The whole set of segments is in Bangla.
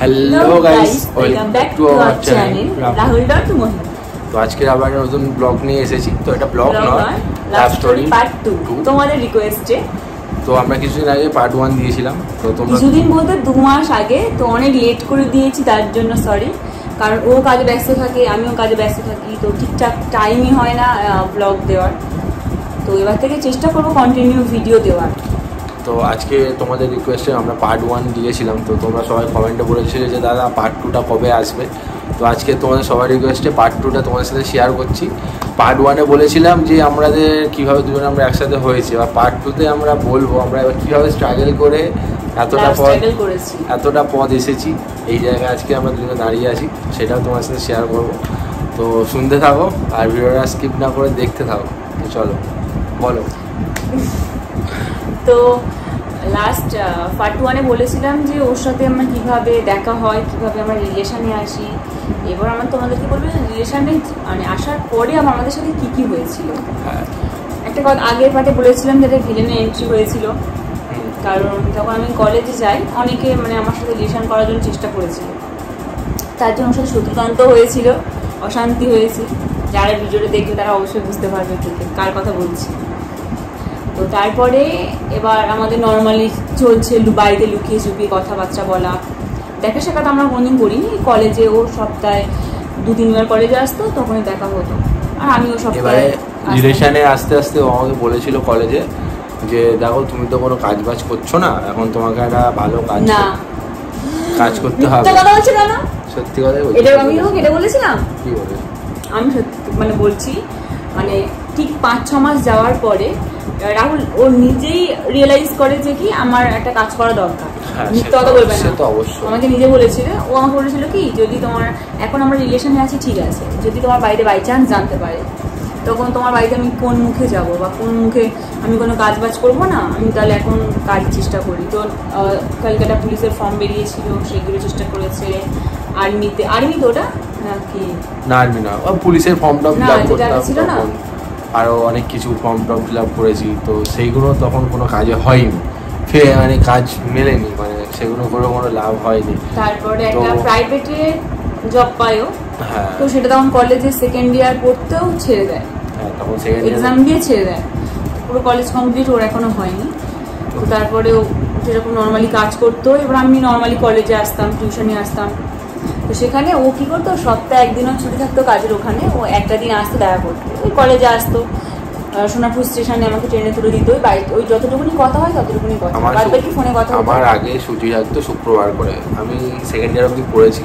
Hello guys welcome back to our channel Rahul dot Mohit. तो আজকে আবার নতুন ব্লগ নিয়ে এসেছি। তো এটা ব্লগ নয়, লাভ স্টোরি পার্ট 2 তোমাদের রিকোয়েস্টে। তো আমরা কিছুদিন আগে পার্ট 1 দিয়েছিলাম। তো তোমরা কিছুদিন বলতে 2 মাস আগে, তো অনেক লেট করে দিয়েছি, তার জন্য সরি। কারণ ও কাজে ব্যস্ত থাকে, আমিও কাজে ব্যস্ত থাকি, তো ঠিকঠাক টাইমই হয় না ব্লগ দেওয়ার। তো এবার থেকে চেষ্টা করব কন্টিনিউ ভিডিও দেওয়ার। তো আজকে তোমাদের রিকোয়েস্টে আমরা পার্ট 1 দিয়েছিলাম। তো তোমরা সবাই কমেন্টে বলেছিলে যে দাদা পার্ট 2টা কবে আসবে। তো আজকে তোমাদের সবার রিকোয়েস্টে পার্ট 2টা তোমাদের সাথে শেয়ার করছি। পার্ট 1-এ বলেছিলাম যে আমাদের কীভাবে দুজনে আমরা একসাথে হয়েছি, আর পার্ট 2-তে আমরা বলবো আমরা এবার কীভাবে স্ট্রাগল করে এতটা পথ এসেছি এই জায়গায় আজকে আমরা দুজনে দাঁড়িয়ে আছি, সেটাও তোমার সাথে শেয়ার করবো। তো শুনতে থাকো আর ভিডিওটা স্কিপ না করে দেখতে থাকো। তো চলো বলো। তো লাস্ট পার্ট 1-এ বলেছিলাম যে ওর সাথে আমার কীভাবে দেখা হয়, কীভাবে আমরা রিলেশানে আসি। এবার আমার তোমাদেরকে বলবো রিলেশানে মানে আসার পরে আমাদের সাথে কী কী হয়েছিল। একটা কথা আগের পার্টে বলেছিলাম যে ভিলেনে এন্ট্রি হয়েছিল, কারণ যখন আমি কলেজে যাই অনেকে মানে আমার সাথে রিলেশান করার জন্য চেষ্টা করেছিল, তার জন্য ওর সাথে শত্রুতান্ত হয়েছিল, অশান্তি হয়েছে। যারা ভিডিওটা দেখবে তারা অবশ্যই বুঝতে পারবে থেকে কার কথা বলছি। তো তারপরে এবার আমাদের নর্মালি চলছে বাড়িতে লুকিয়ে চুপিয়ে কথাবার্তা বলা, দেখা সাক্ষাৎ আমরা কোনোদিন করিনি। কলেজে ও সপ্তাহে 2-3 বার কলেজে আসতো, তখনই দেখা হতো। আর আমিও সপ্তাহে রিলেশনে আস্তে আস্তে ও আমাকে বলেছিল কলেজে যে দেখো তুমি তো কোনো কাজ বাজ করছো না, এখন তোমাকে একটা ভালো কাজ করতে হবে। কথা বলছি না, সত্যি কথাই বলছি। এটা আমি ওকে এটা বলেছিলাম। কি বলে? আমি সত্যি মানে বলছি, মানে ঠিক 5-6 মাস যাওয়ার পরে রাহুল ও নিজেই রিয়েলাইজ করে যে কি আমার একটা কাজ করা দরকার। মিথ্যা কথা বলবে না, আমাকে নিজে বলেছিল। ও আমাকে বলেছিল কি যদি তোমার এখন আমরা রিলেশনে আছি ঠিক আছে, যদি তোমার বাড়িতে বাই চান্স জানতে পারে তখন তোমার বাড়িতে আমি কোন মুখে যাব বা কোন মুখে আমি কোনো কাজ বাজ করবো না, আমি তাহলে এখন কাজ চেষ্টা করি। তো কলকাতা পুলিশের ফর্ম বেরিয়েছিল, সেগুলো চেষ্টা করেছে। আর্মিতে ওটা নাকি না, আর্মি না, পুলিশের ফর্মটা ফিল আপ করতে ছিল না, আরও অনেক কিছু ফর্ম ফিল আপ করেছি। তো সেইগুলো তখন কোনো কাজে হয়নি, মানে কাজ মেলেনি, মানে সেগুলো করে কোনো লাভ হয়নি। তারপরে একটা প্রাইভেটে জব পাইও। হ্যাঁ, তো সেটা তখন কলেজে সেকেন্ড ইয়ার পড়তেও ছেড়ে দেয়। হ্যাঁ, তখন সেকেন্ড এক্সাম দিয়ে ছেড়ে দেয়, পুরো কলেজ কমপ্লিট ওর এখনো হয়নি। তো তারপরে ও যেরকম নর্মালি কাজ করতো, এবার আমি নর্মালি কলেজে আসতাম, টিউশনে আসতাম। তো সেখানে ও কী করতো, সপ্তাহে একদিনও ছুটি থাকতো কাজের, ওখানে ও একটা দিন আসতো দেখা করতে। ওই কলেজে আসতো, সোনারপুর স্টেশনে আমাকে ট্রেনে তুলে দিত। ওই বাড়িতে ওই যতটুকুনি কথা হয় ততটুকুনি কথা, বাদ বাকি ফোনে কথা। আমার আগে ছুটি থাকতো শুক্রবার করে, আমি সেকেন্ড ইয়ার অবধি পড়েছি।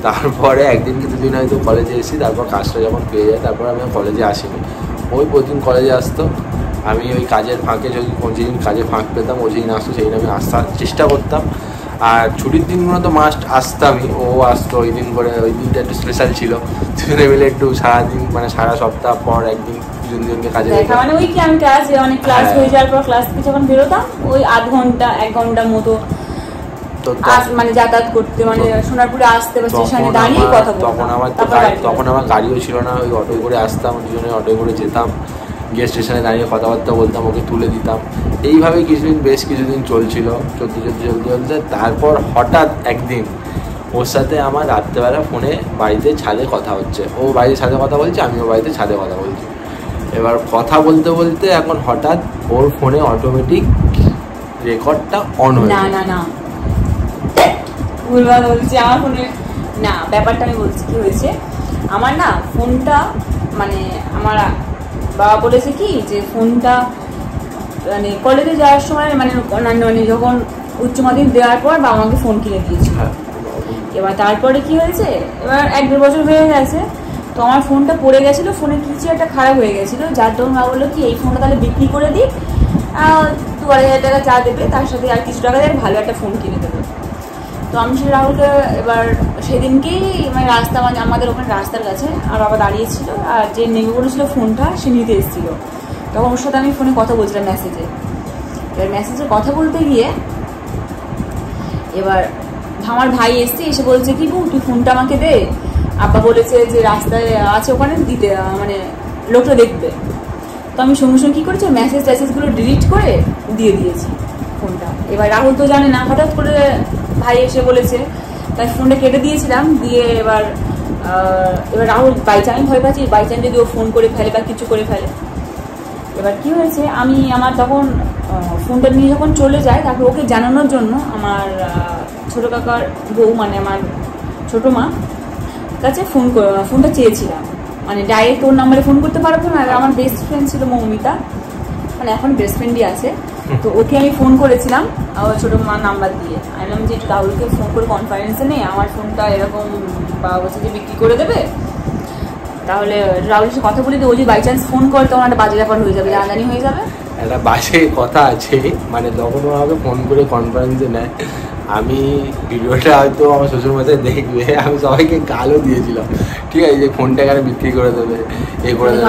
তারপরে একদিন কি দুদিন হয়তো কলেজে এসেছি, তারপর কাজটা যখন পেয়ে যায় তারপর আমি কলেজে আসিনি। ওই প্রতিদিন কলেজে আসতো, আমি ওই কাজের ফাঁকে যদি যেদিন কাজে ফাঁক পেতাম ও যেদিন আসতো সেদিন আমি আসার চেষ্টা করতাম। আর ছুটির দিনগুলো তো মাস্ট আসতামই, ও আসতো ওই দিন করে। ওই দিনটা একটু স্পেশাল ছিল, দুজনে মিলে একটু সারাদিন মানে সারা সপ্তাহ পর একদিন দুজনকে কাজে দেখা। মানে ওই কি আমি ক্লাসে অনেক ক্লাস হয়ে যাওয়ার পর ক্লাস থেকে যখন বেরোতাম ওই আধ ঘন্টা 1 ঘন্টার মতো মানে যাতায়াত করতে, মানে সোনারপুরে আসতে বা স্টেশনে দাঁড়িয়ে কথা বলতাম। তখন আমার গাড়িও ছিল না, ওই অটোয় করে আসতাম, দুজনে অটোয় করে যেতাম, গিয়ে স্টেশনে দাঁড়িয়ে কথাবার্তা বলতাম, ওকে তুলে দিতাম। এইভাবেই বেশ কিছুদিন চলছিল। চলতে তারপর হঠাৎ একদিন ওর সাথে আমার রাত্রেবেলা ফোনে বাড়িতে ছাদে কথা হচ্ছে, ও বাড়িতে ছাদে কথা বলছে, আমিও বাড়িতে ছাদে কথা বলছি। এবার কথা বলতে বলতে এখন হঠাৎ ওর ফোনে অটোমেটিক রেকর্ডটা অন হয়ে না ভুলভাল বলছি আমার ফোনে না, ব্যাপারটা আমি বলছি কি হয়েছে। আমার না ফোনটা মানে আমার বাবা বলেছে কি যে ফোনটা মানে কলেজে যাওয়ার সময় মানে যখন উচ্চ মাধ্যমিক দেওয়ার পর বাবা আমাকে ফোন কিনে দিয়েছিল। এবার তারপরে কি হয়েছে, এবার 1-1.5 বছর হয়ে গেছে। তো আমার ফোনটা পড়ে গেছিলো, ফোনের কিছু একটা খারাপ হয়ে গেছিলো, যার জন্য মা বললো কি এই ফোনটা তাহলে বিক্রি করে দিই, 2-2.5 টাকা চা দেবে, তার সাথে আর কিছু টাকা দিয়ে ভালো একটা ফোন কিনে দেবে। তো আমি সে রাহুলকে এবার সেদিনকেই মানে রাস্তা মানে আমাদের ওখানে রাস্তার কাছে আর বাবা দাঁড়িয়েছিল, আর যে নেমে বলেছিল ফোনটা সে নিতে এসেছিলো। তখন ওর সাথে আমি ফোনে কথা বলছিলাম মেসেজে। এবার মেসেজে কথা বলতে গিয়ে এবার আমার ভাই এসে বলছে কি বউ তুই ফোনটা আমাকে দে, আব্বা বলেছে যে রাস্তায় আছে ওখানে দিতে, মানে লোকটা দেখবে। তো আমি সঙ্গে সঙ্গে কী করেছি মেসেজগুলো ডিলিট করে দিয়ে দিয়েছি ফোনটা। এবার রাহুল তো জানে না, হঠাৎ করে ভাই এসে বলেছে তাই ফোনটা কেটে দিয়েছিলাম। দিয়ে এবার রাহুল আমি ভয় পাচ্ছি বাই চান্স যদি ও ফোন করে ফেলে বা কিছু করে ফেলে। এবার কি হয়েছে, আমি আমার তখন ফোনটা নিয়ে যখন চলে যায়, তারপর ওকে জানানোর জন্য আমার ছোটো কাকার বউ মানে আমার ছোটো মা কাছে ফোনটা চেয়েছিলাম। মানে ডাইরেক্ট ওর নাম্বারে ফোন করতে পারবো না। আর আমার বেস্ট ফ্রেন্ড ছিল মৌমিতা, মানে এখন বেস্ট ফ্রেন্ডই আছে। তো ওকে আমি ফোন করেছিলাম আমার ছোটো মার নাম্বার দিয়ে। আমি বললাম যে একটু রাহুলকে ফোন করে কনফারেন্সে নেই, আমার ফোনটা এরকম বা বলছে যে বিক্রি করে দেবে, তাহলে রাহুলের সাথে কথা বলে দিয়ে ও যদি বাই চান্স ফোন করে তখন একটা বাজে ব্যাপার হয়ে যাবে, জানাজানি হয়ে যাবে। একটা বাজে কথা আছে, মানে যখন ও আমাকে ফোন করে কনফারেন্সে নেয়, আমি ভিডিওটা হয়তো আমার শ্বশুরমশাই দেখবে, আমি সবাইকে গালও দিয়েছিলাম, ঠিক আছে, যে ফোনটা এখানে বিক্রি করে দেবে, এ করে দেবে,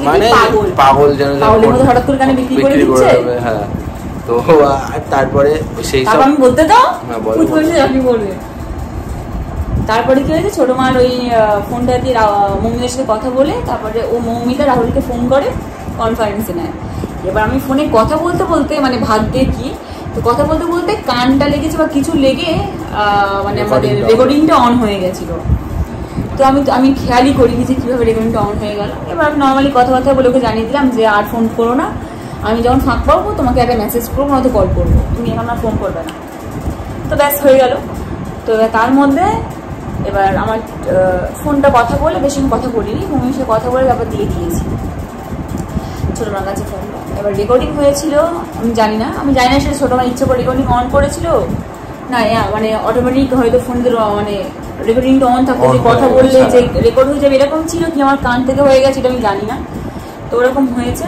মানে পাগল যেন হঠাৎ করে কেন বিক্রি করে দেবে। হ্যাঁ, তো তারপরে সেই সব আমি বলতে দাও, আপনি বলবেন। তারপরে কি হয়েছে, ছোটো মার ওই ফোনটা দিয়ে মৌমিতার সাথে কথা বলে তারপরে ও মৌমিতা রাহুলকে ফোন করে কনফারেন্সে নেয়। এবার আমি ফোনে কথা বলতে বলতে মানে ভাগ্যে কি, তো কথা বলতে বলতে কানটা লেগেছে বা কিছু লেগে মানে আমাদের রেকর্ডিংটা অন হয়ে গেছিলো। তো আমি খেয়ালই করিনি যে কীভাবে রেকর্ডিংটা অন হয়ে গেল। এবার আমি নর্মালি কথাবার্তা বলে ওকে জানিয়ে দিলাম যে আর ফোন করো না, আমি যখন ফাঁক পাবো তোমাকে একটা মেসেজ করবো, নয়তো কল করবো, তুমি এখন আর ফোন করবে না। তো ব্যাস হয়ে গেল। তো তার মধ্যে এবার আমার ফোনটা কথা বলে, বেশি কথা বলিনি, মমির সাথে কথা বলে তারপর দিয়ে দিয়েছি ছোটো মার কাছে ফোনটা। এবার রেকর্ডিং হয়েছিল আমি জানি না সেটা ছোটো মার ইচ্ছে করে রেকর্ডিং অন করেছিল না, মানে অটোমেটিক হয়তো ফোনে মানে রেকর্ডিংটা অন থাকতো, যে কথা বললে যে রেকর্ড হয়ে যাবে এরকম ছিল, কি আমার কান থেকে হয়ে গেছে এটা আমি জানি না, তো ওরকম হয়েছে।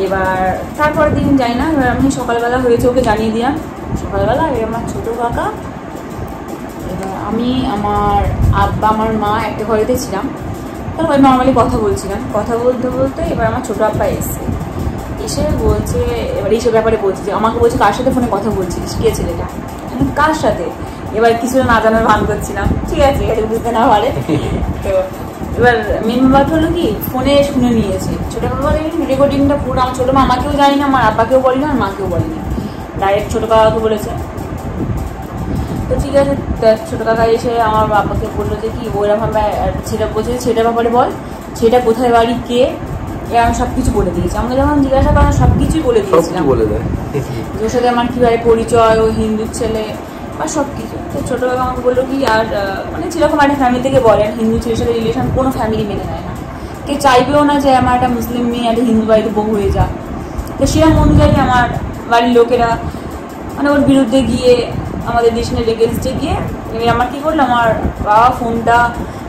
এবার তারপরের দিন যাই না, এবার আমি সকালবেলা হয়েছে ওকে জানিয়ে দিলাম সকালবেলা। আমার ছোটো কাকা, এবার আমি আমার আব্বা আমার মা একটা ঘরেতে ছিলাম, তারপর নর্মালি কথা বলছিলাম, কথা বলতে বলতে এবার আমার ছোটো আব্বা এসে বলছে, এবার এইসব ব্যাপারে বলছে যে আমাকে বলছে কার সাথে ফোনে কথা বলছিস, কে ছেলেটা, কার সাথে। এবার কিছুটা না জানার ভান করছিলাম, ঠিক আছে বুঝতে না পারে। তো এবার মেন ব্যাপার হলো কি, ফোনে শুনে নিয়েছে ছোটো কাকা রেকর্ডিংটা পুরো। আমার ছোটো মা আমাকেও জানি না, আমার আব্বাকেও বলি না, আমার মাকেও বলিনি, ডাইরেক্ট ছোটো কাকাকে বলেছে। তো ঠিক আছে, ছোটো কাকা এসে আমার বাবাকে বললো যে কি ওইরকমভাবে ছেলে বলছে, ছেলেটার ব্যাপারে বল, ছেলেটা কোথায় বাড়ি, কে, আমি সব কিছু বলে দিয়েছি। আমাকে যখন জিজ্ঞাসা করেন সব কিছুই বলে দিয়েছিলাম, ওর সাথে আমার কীভাবে পরিচয়, ও হিন্দু ছেলে বা সব কিছু। তো ছোটো কাকা আমাকে বললো কি, আর মানে সেরকম একটা ফ্যামিলি থেকে বলেন হিন্দু ছেলের সাথে রিলেশন কোনো ফ্যামিলি মেনে নেয় না, কেউ চাইবেও না যে আমার একটা মুসলিম মেয়ে একটা হিন্দু বাড়িতে বউ হয়ে যাক। তো সেরকম অনুযায়ী আমার বাড়ির লোকেরা মানে ওর বিরুদ্ধে গিয়ে আমাদের ডিসিশনের এগেনস্টে গিয়ে এবার আমার কী করলো, আমার বাবা ফোনটা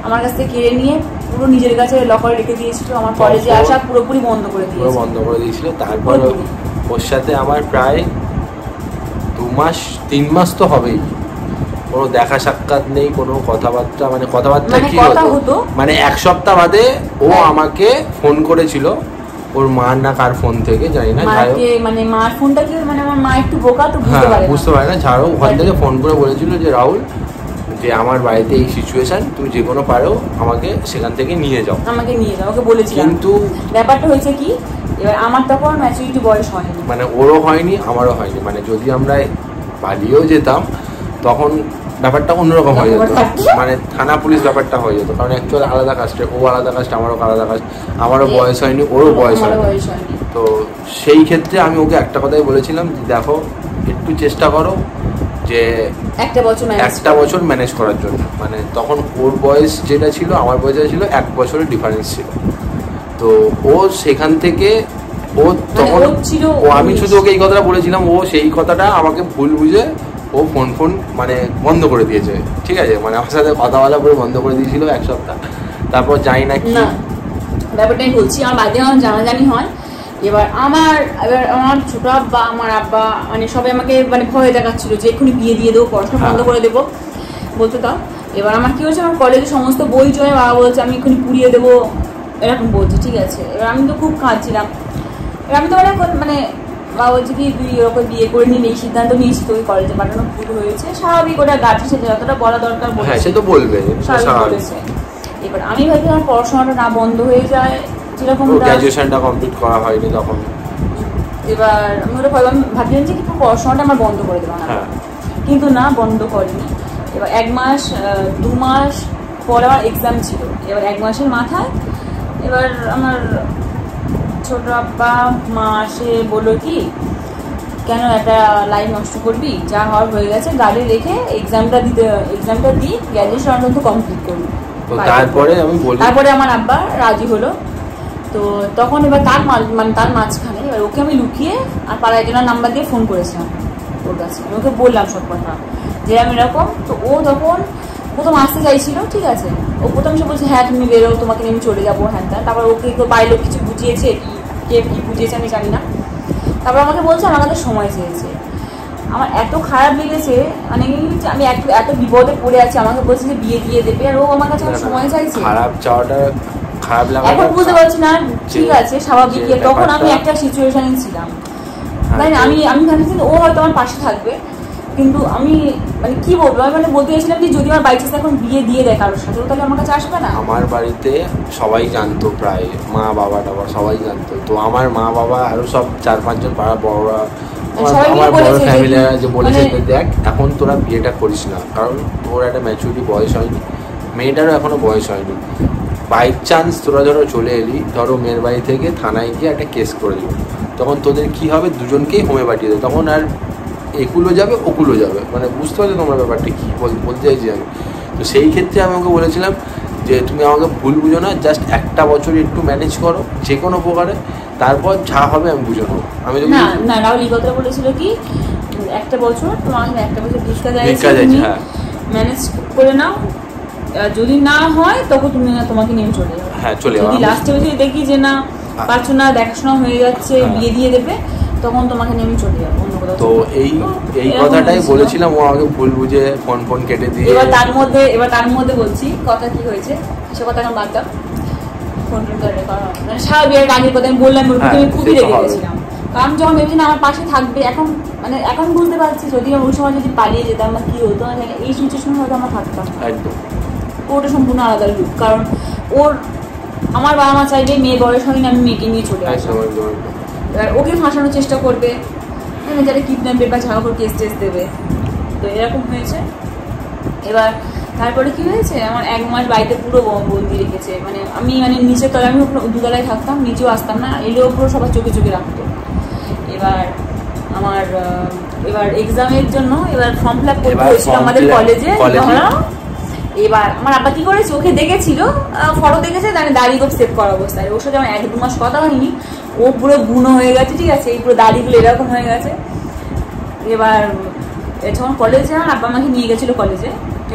আমার কাছ থেকে কেড়ে নিয়ে পুরো নিজের কাছে লকারে রেখে দিয়েছিল, আমার কলেজে আসা পুরোপুরি বন্ধ করে দিয়েছিল। তারপর ওর সাথে আমার প্রায় 2-3 মাস তো হবেই, কোনো দেখা সাক্ষাৎ নেই, কোনো কথাবার্তা, মানে কথাবার্তা কি হতো মানে 1 সপ্তাহ বাদে ও আমাকে ফোন করেছিল ওর মার না কার ফোন থেকে জানি না, মানে মার ফোনটা কি, মানে আমার মা একটু বোকা তো বুঝতে পারে না, ছাড়ো ওখান থেকে ফোন করে বলেছিল যে রাহুল, যে আমার বাড়িতে এই সিচুয়েশন, তুমি যে কোনো পারো আমাকে সেখান থেকে নিয়ে যাও, ওকে বলেছিলাম। কিন্তু ব্যাপারটা হয়েছে কি, এবার আমার তখন ম্যাচুরিটি বয়স হয়নি, মানে ওরও হয়নি আমারও হয়নি, মানে যদি আমরা পালিয়েও যেতাম তখন ব্যাপারটা অন্যরকম হয়ে যেত, মানে থানা পুলিশ ব্যাপারটা হয়ে যেত, কারণ অ্যাকচুয়ালি আলাদা কাস্টে, ও আলাদা কাস্ট, আমারও আলাদা কাস্ট, আমারও বয়স হয়নি, ওরও বয়স হয়নি। তো সেই ক্ষেত্রে আমি ওকে একটা কথাই বলেছিলাম যে দেখো একটু চেষ্টা করো যে একটা বছর ম্যানেজ করার জন্য, মানে তখন ওর বয়স যেটা ছিল আমার বয়স যেটা ছিল 1 বছরের ডিফারেন্স ছিল। তো ও সেখান থেকে ও তখন আমি শুধু ওকে এই কথাটা বলেছিলাম, ও সেই কথাটা আমাকে ভুল বুঝে ও ফোন মানে বন্ধ করে দিয়েছে, ঠিক আছে, মানে আমার সাথে কথা বলা পুরো বন্ধ করে দিয়েছিল 1 সপ্তাহ। তারপর যাই না কি ব্যাপারটাই বলছি, আমার বাড়িতে যখন জানাজানি হয়, এবার আমার ছোট আব্বা আমার আব্বা মানে সবাই আমাকে মানে ভয় দেখাচ্ছিল যে এক্ষুনি বিয়ে দিয়ে দেবো, পড়াশোনা বন্ধ করে দেবো বলতে দাও। এবার আমার কি হয়েছে, আমার কলেজের সমস্ত বই চলে, বাবা বলছে আমি এক্ষুনি পুড়িয়ে দেবো এরকম বলছে, ঠিক আছে। এবার আমি তো খুব কাঁদছিলাম, এবার আমি তো মানে বাবা বলছে কি তুই ওরকম বিয়ে করে নিলে, এই সিদ্ধান্ত নিয়েছি তোকে কলেজে পাঠানো ভুল হয়েছে, স্বাভাবিক, ওটা গার্জেন সাথে যতটা বলা দরকার বলেছে। এবার আমি ভাবছি আমার পড়াশোনাটা না বন্ধ হয়ে যায়, যেরকম গ্র্যাজুয়েশনটা কমপ্লিট করা হয়নি তখন। এবার আমি ওটা ভাবছিলাম যে পড়াশোনাটা আমার বন্ধ করে দেবো না, কিন্তু না, বন্ধ করেনি। এবার 1 মাস 2 মাস পরে আমার এক্সাম ছিল। এবার 1 মাসের মাথায় এবার আমার ছোট আব্বা মা এসে বললো কি, কেন একটা লাইফ নষ্ট করবি, যা হওয়ার হয়ে গেছে, গাড়ি রেখে এক্সামটা দিই, গ্র্যাজুয়েশন অন্তত কমপ্লিট করবি। তারপরে আমার আব্বা রাজি হলো। তো তখন এবার তার মাঝখানে এবার ওকে আমি লুকিয়ে আর পাড়ায় জনের নাম্বার দিয়ে ফোন করেছিলাম ওর কাছে। আমি ওকে বললাম সব কথা যে আমি এরকম। তো ও তখন প্রথম আসতে চাইছিল, ঠিক আছে, ও প্রথম সে বলছে হ্যাঁ তুমি বেরো, তোমাকে নিয়ে আমি চলে যাবো, হ্যাঁ তা। তারপর ওকে তো বাইরে লোক কিছু বুঝিয়েছে, কে কি বুঝিয়েছে আমি জানি না। তারপর আমাকে বলছে আমার কাছে সময় চেয়েছে। আমার এত খারাপ লেগেছে, মানে আমি এত বিপদে পড়ে আছি, আমাকে বলছে যে বিয়ে দিয়ে দেবে, আর ও আমার কাছে সময় চাইছে। এখন বুঝতে পারছি না, ঠিক আছে স্বাভাবিক। তখন আমি একটা সিচুয়েশনে ছিলাম, তাই না, আমি ভাবছি ও হয়তো আমার পাশে থাকবে, কিন্তু আমি মানে কি বলবো, আমি মানে বলতে চাইছিলাম যে যদি আমার বাইক এখন বিয়ে দিয়ে দেয় কারোর সাথে, তাহলে আমার কাছে আসবে না। আমার বাড়িতে সবাই জানতো, প্রায় মা বাবা টাবা সবাই জানতো। তো আমার মা বাবা আরো সব 4-5 জন পাড়া বড়রা, আমার বড় ফ্যামিলিরা যে বলেছে দেখ এখন তোরা বিয়েটা করিস না, কারণ তোর একটা ম্যাচুরিটি বয়স হয়নি, মেয়েটারও এখনো বয়স হয়নি। বাই চান্স তোরা ধরো চলে এলি, ধরো মেয়ের বাড়ি থেকে থানায় গিয়ে একটা কেস করে দিল, তখন তোদের কি হবে, দুজনকেই হোমে পাঠিয়ে দেবে, তখন আর একুলো যাবে ওকুলো যাবে, মানে বুঝতে পারছো তোমরা ব্যাপারটা কী বলতে চাইছি আমি। তো সেই ক্ষেত্রে আমি ওকে বলেছিলাম যে তুমি আমাকে ভুল বুঝো না, জাস্ট একটা বছর একটু ম্যানেজ করো যে কোনো প্রকারে, তারপর যা হবে আমি বুঝে নেবো। আমি না রাহুল এই কথা বলেছিল কি, একটা বছর তোমার একটা বছর ভিক্ষা যাচ্ছে, হ্যাঁ ম্যানেজ করে নাও, যদি না হয় তখন তুমি তোমাকে নিয়ে চলে যাবে। হ্যাঁ চলে যাবে। যদি লাস্টে বছর দেখি যে না পারছো না, দেখাশোনা হয়ে যাচ্ছে, বিয়ে দিয়ে দেবে, তখন তোমাকে নিয়ে আমি চলে যাবো অন্য কোথাও। তো এই কথাটাই বলেছিলাম, ও আমাকে ভুল বুঝে ফোন কেটে দিয়ে। এবার তার মধ্যে বলছি কথা কি হয়েছে, সে কথা এখন বাদ দাও, ফোন করে মানে স্বাভাবিক আগের কথা আমি বললাম, আমি খুবই রেগে গেছিলাম। কারণ যখন ভেবেছিলাম আমার পাশে থাকবে, এখন বুঝতে পারছি যদি ওই সময় যদি পালিয়ে যেতাম বা কি হতো, এই সিচুয়েশনে হয়তো আমরা থাকতাম একদম। ওটা সম্পূর্ণ আলাদা রূপ, কারণ আমার বাবা মা চাইবে মেয়ে বয়স হয়নি আমি মেয়েকে নিয়ে চলে আসবো, এবার ওকে ফাঁসানোর চেষ্টা করবে, যারা কিডন্যাপের বা ঝাড়খড় কেস দেবে। তো এরকম হয়েছে। এবার তারপরে কি হয়েছে, আমার 1 মাস বাড়িতে পুরো বন্দি রেখেছে, মানে আমি নিচের তলায়, আমি 2 তলায় থাকতাম, নিচেও আসতাম না, এলেও পুরো সবার চোখে চোখে রাখতো। এবার এক্সামের জন্য এবার ফর্ম ফিল আপ করতে হয়েছিল আমাদের কলেজে। এবার আমার আব্বা কি করেছে, ওকে দেখেছিল, ফটো দেখেছে, দাড়ি গোপ সেভ করা অবস্থায়, ওর সাথে আমার 1-2 মাস কথা হয়নি, ও পুরো বুনো হয়ে গেছে, ঠিক আছে, এই পুরো দাড়িগুলো এরকম হয়ে গেছে। এবার যখন কলেজে আমার আব্বা আমাকে নিয়ে গেছিলো কলেজে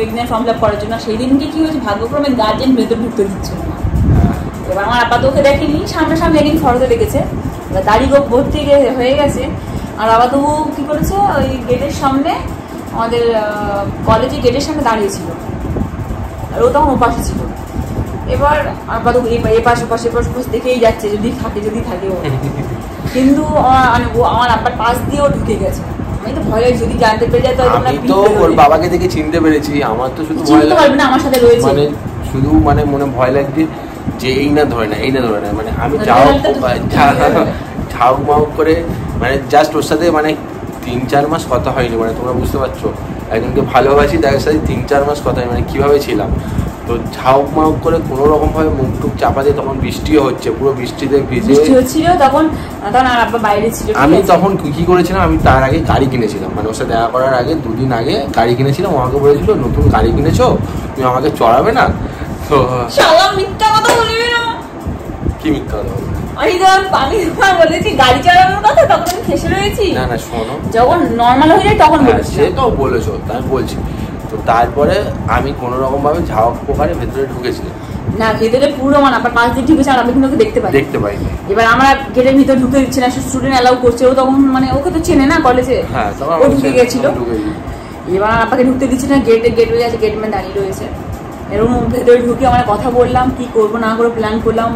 এক্সাম ফর্ম ফিল আপ করার জন্য, সেই দিনকে কি হয়েছে, ভাগ্যক্রমে গার্জেন ভেতর ঢুকতে দিচ্ছিল না। এবার আমার আব্বা তো ওকে দেখেনি, সামনে একদিন ফটোতে দেখেছে, এবার দাড়ি গোপ ভর্তি হয়ে গেছে। আর বাবা তবু কি করেছে, ওই গেটের সামনে, আমাদের কলেজের গেটের সামনে দাঁড়িয়েছিল, আর ও তখন ওপাশে ছিল। এবার আব্বা তো এপাশে দেখেই যাচ্ছে, যদি থাকে ও, কিন্তু আমার আব্বার পাশ দিয়েও ঢুকে গেছে। আমি তো ভয় লাগে যদি জানতে পেরে যায়, আমি তো ওর বাবাকে দেখে চিনতে পেরেছি, আমার তো শুধু ভয় লাগে না, আমার সাথে রয়েছে, মানে শুধু মনে ভয় লাগছে যে এই না ধরে না, মানে আমি ঝাউক মাউক করে, মানে জাস্ট ওর সাথে 3-4 মাস কথা হয়নি, মানে তোমরা বুঝতে পারছো, একজনকে ভালোবাসি তাদের সাথে 3-4 মাস কথা হয়, মানে কিভাবে ছিলাম। তো ঝাউক মাউক করে কোনো রকম ভাবে মুখ টুক চাপা দিয়ে, তখন বৃষ্টিও হচ্ছে, পুরো বৃষ্টিতে ভিজে হচ্ছিল, তখন আর আব্বা বাইরে ছিল। আমি তখন কি করেছিলাম, আমি তার আগে গাড়ি কিনেছিলাম, মানে ওর সাথে দেখা করার আগে 2 দিন আগে গাড়ি কিনেছিলাম। আমাকে বলেছিল নতুন গাড়ি কিনেছো, তুমি আমাকে চড়াবে না? তো মিথ্যা কথা বলবি না। কি মিথ্যা কথা বলবো? আমি বলেছি গাড়ি চালানোর কথা, তখন আমি ফেসে রয়েছি। না শোনো, যখন নর্মাল হয়ে যায় তখন বলেছি। সে তো বলেছো, তাই বলছি। তো তারপরে আমি কোনো রকম ভাবে ঝাউক পোকারে ভেতরে ঢুকেছিলাম না, ভেতরে পুরো আবার 5 দিন ঢুকেছে, আর আমি কিন্তু ওকে দেখতে পাই। এবার আমরা গেটের ভিতরে ঢুকে দিচ্ছি না, স্টুডেন্ট অ্যালাউ করছে, ও তখন ওকে তো চেনে না কলেজে, ও ঢুকে গেছিল। এবার আপাকে ঢুকতে দিচ্ছি না, গেট হয়ে আছে, গেটম্যান দাঁড়িয়ে রয়েছে। এরকম ভেতরে ঢুকে আমরা কথা বললাম, কি করবো না করবো প্ল্যান করলাম।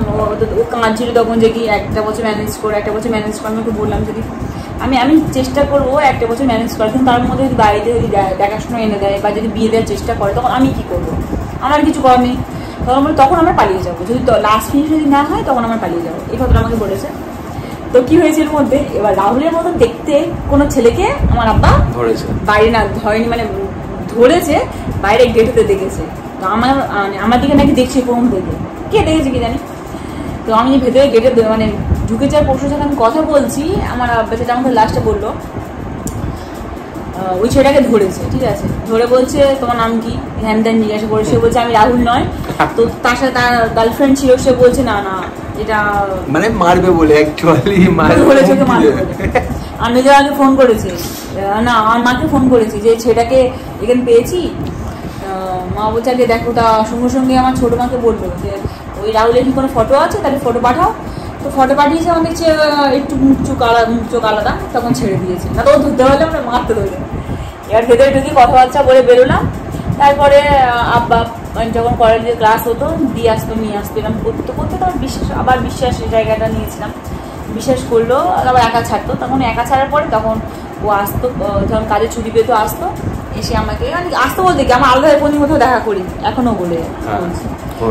ও কাঁদছিল তখন যে কি 1 বছর ম্যানেজ করে, আমি ওকে বললাম যদি আমি চেষ্টা করবো 1 বছর ম্যানেজ করার, কিন্তু তার মধ্যে যদি বাড়িতে যদি দেখাশোনা এনে দেয় বা যদি বিয়ে দেওয়ার চেষ্টা করে, তখন আমি কি করবো, আমার কিছু করার নেই। তখন আমরা পালিয়ে যাবো, যদি লাস্ট ফিনিশ যদি না হয় তখন আমরা পালিয়ে যাবো, এই কথাটা আমাকে বলেছে। তো কি হয়েছে এর মধ্যে, এবার রাহুলের মতন দেখতে কোনো ছেলেকে আমার আব্বা ধরেছে, বাইরে না ধরেনি, মানে ধরেছে বাইরে গেটেতে দেখেছে। তো আমার দিকে নাকি দেখছে কোন থেকে, কে দেখেছে কি জানি। তো আমি ভেতরে গেটে মানে ঢুকে যাওয়ার পরশুর সাথে আমি কথা বলছি, আমার আব্বা সেটা আমাকে লাস্টে বললো ওই ছেলেটাকে ধরেছে, ঠিক আছে, ধরে বলছে তোমার নাম কি, হ্যান ত্যান জিজ্ঞাসা করে। সে বলছে আমি রাহুল নয়। তো তার সাথে তার গার্লফ্রেন্ড ছিল, সে বলছে না না এটা মানে মারবে বলে, অ্যাকচুয়ালি বলেছে ওকে মারবে বলে। আর নিজের আগে ফোন করেছে, না আমার মাকে ফোন করেছি যে ছেলেটাকে এখানে পেয়েছি। মা বলছে আগে দেখো, তা সঙ্গে সঙ্গে আমার ছোটো মাকে বললো যে ওই রাহুলের কি কোনো ফটো আছে, তাহলে ফটো পাঠাও। তো ফটো পাঠিয়েছে, আমার দেখছে একটু মুখ চোখ আলাদা, তখন ছেড়ে দিয়েছে। না তো ধরতে পারলে আমরা মারতে ধরলাম। এবার ভেতরে ঢুকি কথাবার্তা বলে বেরোলাম। তারপরে আব্বা যখন কলেজে ক্লাস হতো দিয়ে আসতো নিয়ে আসতো, এরকম করতে করতে তখন বিশ্বাসের জায়গাটা নিয়েছিলাম। বিশ্বাস করলো, আবার একা ছাড়তো। তখন একা ছাড়ার পরে তখন ও আসতো, যখন কাজে ছুটি পেতো আসতো, এসে আমাকে মানে আসতো বলতে কি আমার আলাদা কোনো কোথাও দেখা করি এখনো বলে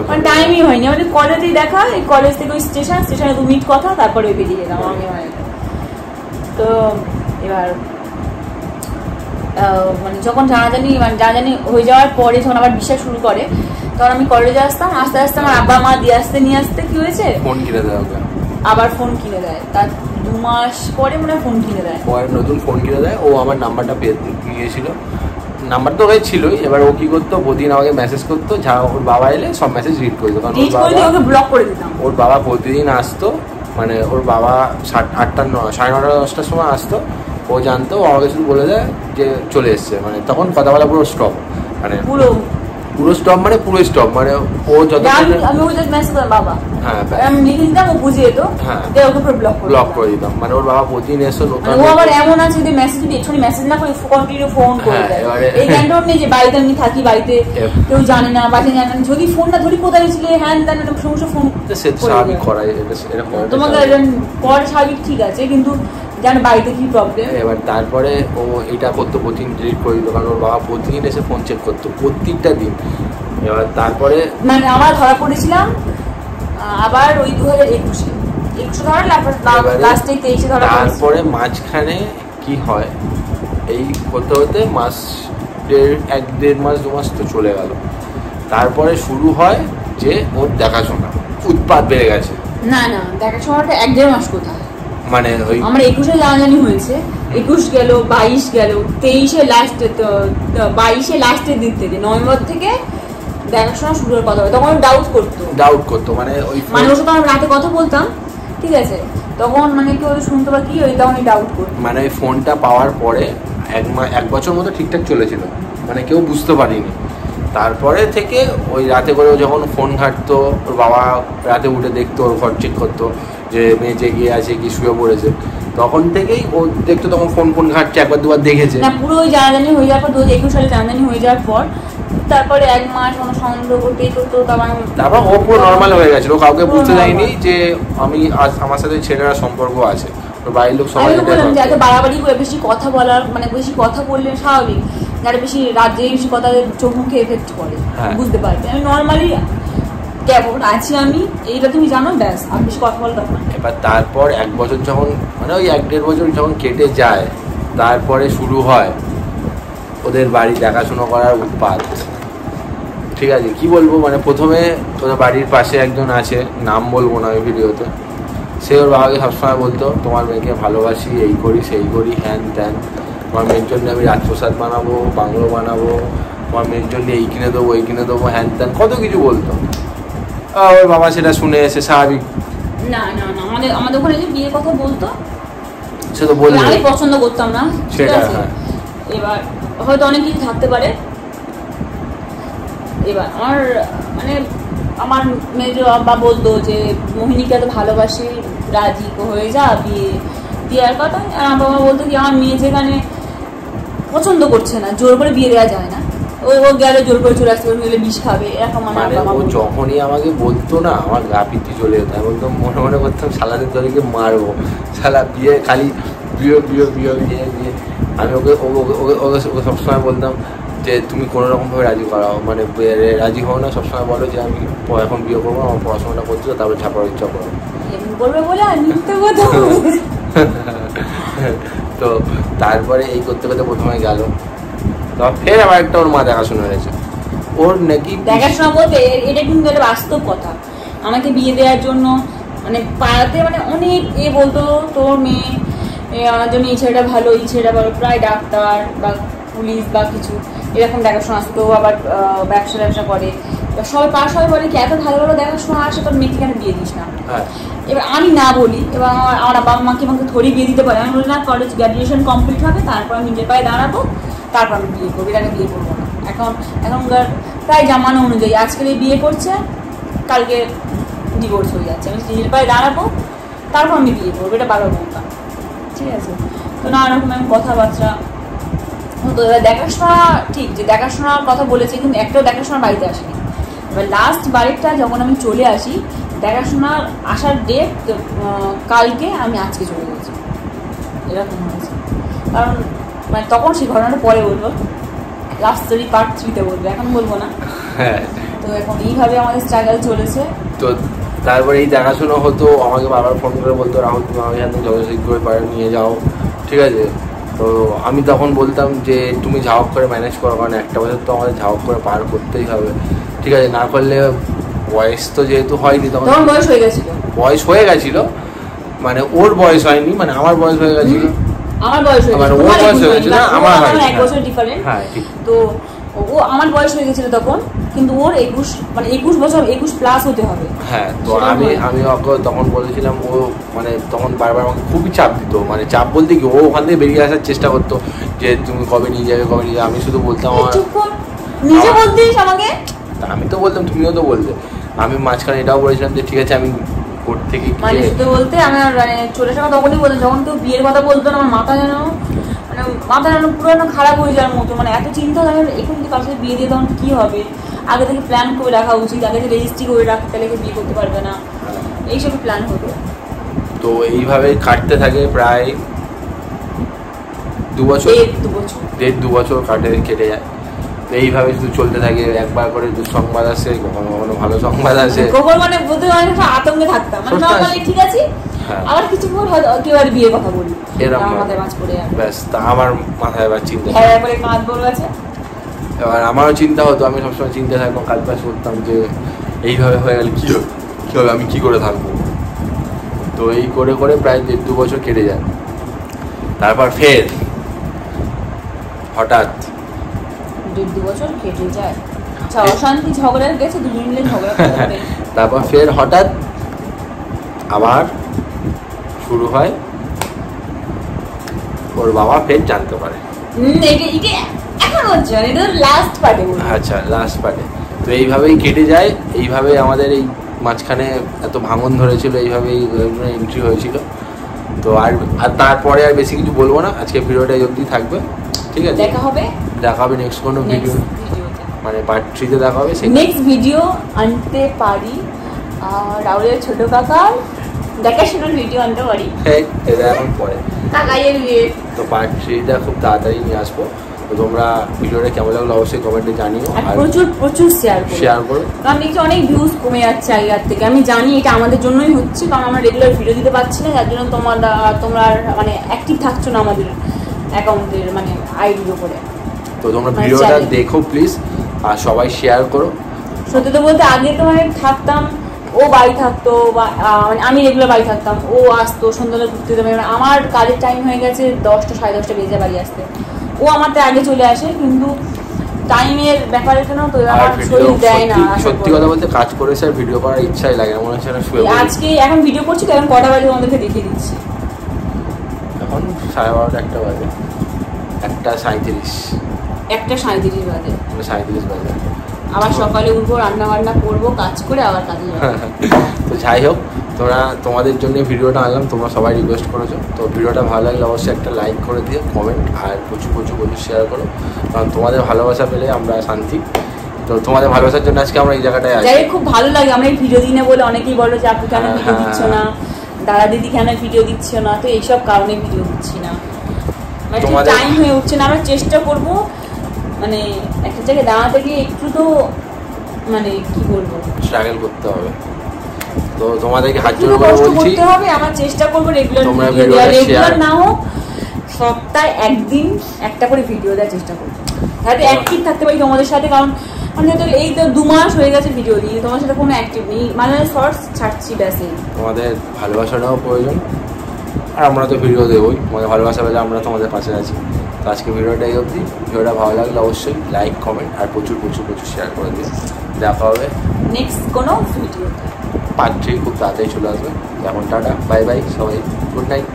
মানে টাইমই হয়নি। আমাদের কলেজেই দেখা, এই কলেজ থেকে ওই স্টেশনে 2 মিনিট কথা, তারপরে বেরিয়ে গেলাম আমি। তো এবার মানে যখন জানাজানি হয়ে যাওয়ার পরে যখন আবার বিশ্বাস শুরু করে, তখন আমি কলেজে আসতাম, আস্তে আস্তে আমার আব্বা মা নিয়ে আসতে কি হয়েছে, ফোন কিনে দেয়, আবার ফোন কিনে দেয়। তার 2 মাস পরে মনে হয় ফোন কিনে দেয়, নতুন ফোন কিনে দেয়। ও আমার নাম্বারটা নিয়েছিল, নাম্বার তো ওই ছিলই। এবার ও কি করতো, প্রতিদিন আমাকে মেসেজ করতো, যা ওর বাবা এলে সব মেসেজ রিড করতো, কারণ ওকে ব্লক করে দিতাম। ওর বাবা প্রতিদিন আসতো, মানে ওর বাবা 8টা 9:30 10টার সময় আসতো। ও জানতো, ও আমাকে শুধু বলে দেয় যে চলে এসছে, মানে তখন কথা বলা পুরো স্টপ, মানে পুরো স্টপ, মানে পুরো স্টপ, মানে ও যত আমি ওই জাস্ট মেসেজ করতাম বাবা, হ্যাঁ আমি লিখে দিতাম, ও বুঝে যেত, হ্যাঁ ওকে পুরো ব্লক করে দিতাম। মানে ওর বাবা প্রতিদিন এসে, ও আবার এমন আছে যে মেসেজ যদি এক্ষুনি মেসেজ না করে কন্টিনিউ ফোন করে দেয়। এই জ্ঞানটাও নেই যে বাড়িতে আমি থাকি, বাড়িতে কেউ জানে না, বাড়িতে জানে না, যদি ফোন না ধরি কোথায় ছিলে হ্যান তেন সমস্ত ফোন স্বাভাবিক করাই, তোমাকে পরে স্বাভাবিক ঠিক আছে, কিন্তু জানো বাড়িতে কি প্রবলেম। এবার তারপরে ও এটা করতো, প্রতিদিন ডিলিট করে দিত, কারণ ওর বাবা প্রতিদিন এসে ফোন চেক করতো প্রত্যেকটা দিন। এবার তারপরে মানে আমরা ধরা পড়েছিলাম আবার ওই 2021 ধরা, লাস্টে 23 ধরা। তারপরে মাঝখানে কি হয়, এই হতে হতে মাস 1-1.5 মাস 2 মাস তো চলে গেল। তারপরে শুরু হয় যে ওর দেখাশোনা উৎপাত বেড়ে গেছে। না দেখাশোনাটা 1-1.5 মাস কোথায়, মানে ওই আমরা 21-এ জানাজানি হয়েছে, 21 গেল, 22 গেল, 23-এ লাস্টে, 22-এ লাস্টের দিক থেকে নভেম্বর থেকে দেখাশোনা শুরুর কথা হবে। তখন ডাউট করতো, মানে ওই ওর সাথে আমরা রাতে কথা বলতাম, ঠিক আছে, তখন মানে কেউ শুনতে বা কি ওই তখনই ডাউট করতো। মানে ওই ফোনটা পাওয়ার পরে 1 বছর মতো ঠিকঠাক চলেছিল, মানে কেউ বুঝতে পারিনি। তারপরে থেকে ওই রাতে করে যখন ফোন ঘাঁটতো, ওর বাবা রাতে উঠে দেখতো, ওর ঘর চেক করতো যে মেয়ে জেগে আছে কি শুয়ে পড়েছে, তখন থেকেই ও দেখতো, তখন ফোন ঘাঁটছে, 1-2বার দেখেছে না। পুরো ওই জানাজানি হয়ে যাওয়ার পর 2021 সালে জানাজানি হয়ে যাওয়ার পর তারপরে 1 মাস কোনো সন্দেহ করতেই করতো, তারপর ও পুরো নর্মাল হয়ে গেছিল, কাউকে বুঝতে দেয়নি যে আমি আমার সাথে ছেলেরা সম্পর্ক আছে। ওর বাড়ির লোক সবাই এত বাড়াবাড়ি করে বেশি কথা বলার, মানে বেশি কথা বললে স্বাভাবিক, যারা বেশি রাজ্যে বেশি কথা চোখ মুখে এফেক্ট করে, বুঝতে পারবে। আমি নর্মালি কেমন আছি আমি এইটা তুমি জানো, ব্যাস, আর বেশি কথা বলার দরকার। এবার তারপর 1 বছর যখন, মানে ওই 1-1.5 বছর যখন কেটে যায়, তারপরে শুরু হয় ওদের বাড়ি দেখাশুনো করার উৎপাত। ঠিক আছে, কি বলবো, মানে প্রথমে ওদের বাড়ির পাশে একজন আছে, নাম বলবো না ওই ভিডিওতে, সে ওর বাবাকে সবসময় বলতো তোমার মেয়েকে ভালোবাসি, এই করি সেই করি, হ্যান ত্যান, তোমার মেয়ের জন্য আমি রাজপ্রসাদ বানাবো, বাংলো বানাবো, তোমার মেয়ের জন্য এই কিনে দেবো, এই কিনে দেবো, হ্যান ত্যান কত কিছু বলতো। ওর বাবা সেটা শুনে এসে স্বাভাবিক, না আমাদের ওখানে যে বিয়ের কথা বলতো, সে তো বলবে, আমি পছন্দ করতাম না সেটা। এবার হয়তো অনেক কিছু থাকতে পারে। এবার আমার মেজো আব্বা বলতো যে মোহিনীকে এত ভালোবাসি, রাজি হয়ে যা, বিয়ের কথা। আর আমার বাবা বলতো কি আমার মেয়ে যেখানে পছন্দ করছে না, জোর করে বিয়ে দেওয়া যায় না, ও গেলে জোর করে চলে আসতে পারবে, বিষ খাবে, এরকম। ও যখনই আমাকে বলতো না, আমার গা পিটি চলে যেত, আমি বলতাম মনে করতাম সালাদের দলকে মারবো, সালা বিয়ে খালি বিয়ে। আমি ওকে সবসময় বলতাম যে তুমি কোনো রকমভাবে রাজি করাও, মানে রাজি হও না, সবসময় বলো যে আমি এখন বিয়ে করবো, আমার পড়াশোনাটা করছি, তারপরে ছাপার ইচ্ছা করো। এমন করবে বলে আর মিথ্যে কথা বলবে। তো তারপরে এই করতে করতে প্রথমে গেল, তো ফের আবার একটা ওর মা দেখাশোনা হয়েছে ওর নাকি। দেখাশোনা বলতে এটা কিন্তু একটা বাস্তব কথা। আমাকে বিয়ে দেওয়ার জন্য মানে পাড়াতে মানে অনেক বলতো তোর মেয়ে জন্য এই ছেলেটা ভালো, এই ছেলেটা ভালো, প্রায় ডাক্তার বা পুলিশ বা কিছু এরকম দেখাশোনা আসতো, আবার ব্যবসা করে। সবাই পাশ সবাই বলে কি এত ভালো ভালো দেখাশোনা আসে তোর মেয়েকে কেন বিয়ে দিস না। এবার আমি না বলি, এবার আমার বাবা মাকে আমাকে থোড়ি বিয়ে দিতে পারে। আমি বলি না, কলেজ গ্র্যাজুয়েশন কমপ্লিট হবে, তারপর আমি নিজের পায়ে দাঁড়াবো, তারপর আমি বিয়ে করবো, এটাকে বিয়ে করবো না। এখনকার প্রায় জামানো অনুযায়ী আজকে বিয়ে করছে, কালকে ডিভোর্স হয়ে যাচ্ছে। আমি নিজের পায়ে দাঁড়াবো, তারপর আমি বিয়ে করবো, এটা বারো ঘন্টা, ঠিক আছে। তো নানা রকম আমি কথাবার্তা হতো। এবার দেখাশোনা ঠিক যে দেখাশোনার কথা বলেছে, কিন্তু একটাও দেখাশোনার বাড়িতে আসেনি। এবার লাস্ট বাড়িটা যখন আমি চলে আসি, দেখাশোনার আসার ডেট কালকে, আমি আজকে চলে গেছি, এরকম হয়েছে। কারণ মানে তখন সেই ঘটনাটা পরে বলবো, লাস্ট স্টোরি পার্ট 3-তে বলবো, এখন বলবো না। তো এখন এইভাবে আমাদের স্ট্রাগল চলেছে। তো তারপরে এই দেখাশোনা হতো, আমাকে বারবার ফোন করে বলতো রাহুল তুমি আমাকে একদম যত শীঘ্র পারে নিয়ে যাও, ঠিক আছে। তো আমি তখন বলতাম যে তুমি ঝাওক করে ম্যানেজ করো, কারণ একটা বছর তো আমাদের ঝাওক করে পার করতেই হবে, ঠিক আছে। না করলে বয়স তো যেহেতু হয়নি, তখন বয়স হয়ে গেছিল, বয়স হয়ে গেছিল, মানে ওর বয়স হয়নি, মানে আমার বয়স হয়ে গেছিল, আমার বয়স হয়ে গেছিল, ওর বয়স হয়ে গেছিল, আমার 1 বছর ডিফারেন্ট। হ্যাঁ ঠিক। তো ও আমার বয়স হয়ে গেছিল তখন, কিন্তু ওর 21 মানে 21 বছর 21 প্লাস হতে হবে। হ্যাঁ, তো আমি ওকে তখন বলেছিলাম, ও মানে তখন বারবার আমাকে খুবই চাপ দিত, মানে চাপ বলতে কি ও ওখান থেকে বেরিয়ে আসার চেষ্টা করতো যে তুমি কবে নিয়ে যাবে কবে নিয়ে যাবে। আমি শুধু বলতাম নিজে বলতিস আমাকে, আমি তো বলতাম তুমিও তো বলতে। আমি মাঝখানে এটাও বলেছিলাম যে ঠিক আছে আমি কোর্ট থেকে মানে শুধু বলতে আমি মানে চলে আসা তখনই বলতাম, যখন কেউ বিয়ের কথা বলতো না, আমার মাথা যেন পুরো খারাপ হয়ে যাওয়ার মতো, মানে এত চিন্তা থাকে এখন কি কার সাথে বিয়ে দিয়ে তখন কি হবে। আগে থেকে প্ল্যান করে রাখা উচিত, আগে থেকে রেজিস্ট্রি করে রাখতে, তাহলে বিয়ে করতে পারবে না, এইসব প্ল্যান হতো। তো এইভাবে কাটতে থাকে প্রায় 2 বছর, 1.5-2 বছর কেটে যায়। এইভাবে শুধু চলতে থাকে, একবার করে দুঃসংবাদ আসে, কখনো কখনো ভালো সংবাদ আসে, মানে বলতে আতঙ্কে থাকতাম, মানে নরমালি ঠিক আছে, আবার কিছু পর কেউ আর বিয়ের কথা বলি, আমার মাথায় মাছ পড়ে যাবে, ব্যাস। তা আমার মাথায় এবার চিন্তা, করে কাঁধ বড় আছে। এবার আমারও চিন্তা হতো, আমি সবসময় চিন্তা থাকতাম, কাজ বাজ করতাম যে এইভাবে হয়ে গেলে কী হবে, আমি কী করে থাকবো। তো এই করে করে প্রায় 1.5-2 বছর কেটে যায়। তারপর ফের হঠাৎ 1.5-2 বছর কেটে যায়, অশান্তি ঝগড়া গেছে, দুজন মিলে ঝগড়া করে। তারপর ফের হঠাৎ আবার শুরু হয়, ওর বাবা ফের জানতে পারে। আচ্ছা, লাস্ট পার্টে। তো এইভাবেই কেটে যায়, এইভাবে আমাদের এই মাঝখানে এত ভাঙন ধরেছিল, এইভাবেই এন্ট্রি হয়েছিল। তো আর তারপরে আর বেশি কিছু বলবো না, আজকে ভিডিওটা অবধি থাকবে, ঠিক আছে। দেখা হবে নেক্সট কোনো ভিডিও, মানে পার্ট 3-তে দেখা হবে। নেক্সট ভিডিও আনতে পারি, আর রাহুলের ছোট কাকার দেখাশোনার ভিডিও আনতে পারি, এটা এখন পরে কাকাইয়ের বিয়ে। তো পার্ট 3টা খুব তাড়াতাড়ি নিয়ে আসবো। তো তোমরা ভিডিওটা কেমন লাগলো অবশ্যই কমেন্টে জানিও, আর প্রচুর শেয়ার করো, কারণ দেখছি অনেক ভিউজ কমে যাচ্ছে আগের থেকে। আমি জানি এটা আমাদের জন্যই হচ্ছে, কারণ আমরা রেগুলার ভিডিও দিতে পারছি না, যার জন্য তোমরা মানে অ্যাক্টিভ থাকছো না আমাদের অ্যাকাউন্টের মানে আইডির উপরে। তো তোমরা ভিডিওটা দেখো প্লিজ, আর সবাই শেয়ার করো। সত্যি তো বলতে আগে তো মানে থাকতাম, ও বাড়ি থাকতো, মানে আমি রেগুলার বাড়ি থাকতাম, ও আসতো সন্ধ্যাবেলা ঘুরতে যেতাম। আমার কাজের টাইম হয়ে গেছে 10টা 10:30 বেজে বাড়ি আসতে, ও আমার তো আগে চলে আসে, কিন্তু টাইমের ব্যাপারে তো না, তো আমার শরীর দেয় না। সত্যি কথা বলতে কাজ করে স্যার ভিডিও করার ইচ্ছাই লাগে না, মনে হচ্ছে না শুয়ে পড়ি। আজকে এখন ভিডিও করছি তো, এখন কটা বাজে তোমাদেরকে দেখিয়ে দিচ্ছি। এখন 12:30 1টা বাজে, 1:37 বাজে, 37 বাজে। আবার সকালে উঠবো, রান্না বান্না করবো, কাজ করে আবার কাজে যাবো। তো যাই হোক, তোমাদের জন্য ভিডিওটা আনলাম, তোমরা সবাই রিকোয়েস্ট করেছো। তো ভিডিওটা ভালো লাগলে অবশ্যই একটা লাইক করে দিও, কমেন্ট আর প্রচুর শেয়ার করো, কারণ তোমাদের ভালোবাসা পেলে আমরা শান্তি। তো তোমাদের ভালোবাসার জন্য আজকে আমরা এই জায়গাটায় আছি। খুব ভালো লাগে, আমরা এই ভিডিও দিনে বলে অনেকেই বলো যে আপনি কেন ভিডিও দিচ্ছ না, দাদা দিদি কেন ভিডিও দিচ্ছ না, তো এইসব কারণে ভিডিও দিচ্ছি না, টাইম হয়ে উঠছে না। আমরা চেষ্টা করবো মানে একটা জায়গায় দাঁড়াতে গিয়ে একটু তো মানে কি বলবো, স্ট্রাগল করতে হবে। তো তোমাদেরকে হাত জোড় করে কষ্ট বলছি করতে হবে, আমার চেষ্টা করবো তোমরা রেগুলার ভিডিওটা শেয়ার না হোক, সপ্তাহে একদিন একটা করে ভিডিও দেওয়ার চেষ্টা করবো, যাতে অ্যাক্টিভ থাকতে পারি তোমাদের সাথে। কারণ মানে তো এই তো 2 মাস হয়ে গেছে ভিডিও দিয়ে, তোমার সাথে কোনো অ্যাক্টিভ নেই, মানে শর্টস ছাড়ছি ব্যাস। তোমাদের ভালোবাসাটাও প্রয়োজন, আর আমরা তো ভিডিও দেবোই, তোমাদের ভালোবাসা পেলে আমরা তোমাদের পাশে আছি। তো আজকে ভিডিওটা এই অবধি। ভিডিওটা ভালো লাগলে অবশ্যই লাইক, কমেন্ট আর প্রচুর প্রচুর প্রচুর শেয়ার করে দিও। দেখা হবে নেক্সট কোনো ভিডিও, পার্ট 3 খুব তাড়াতাড়ি চলে আসবে। এখন টাটা, বাই বাই সবাই, গুড নাইট।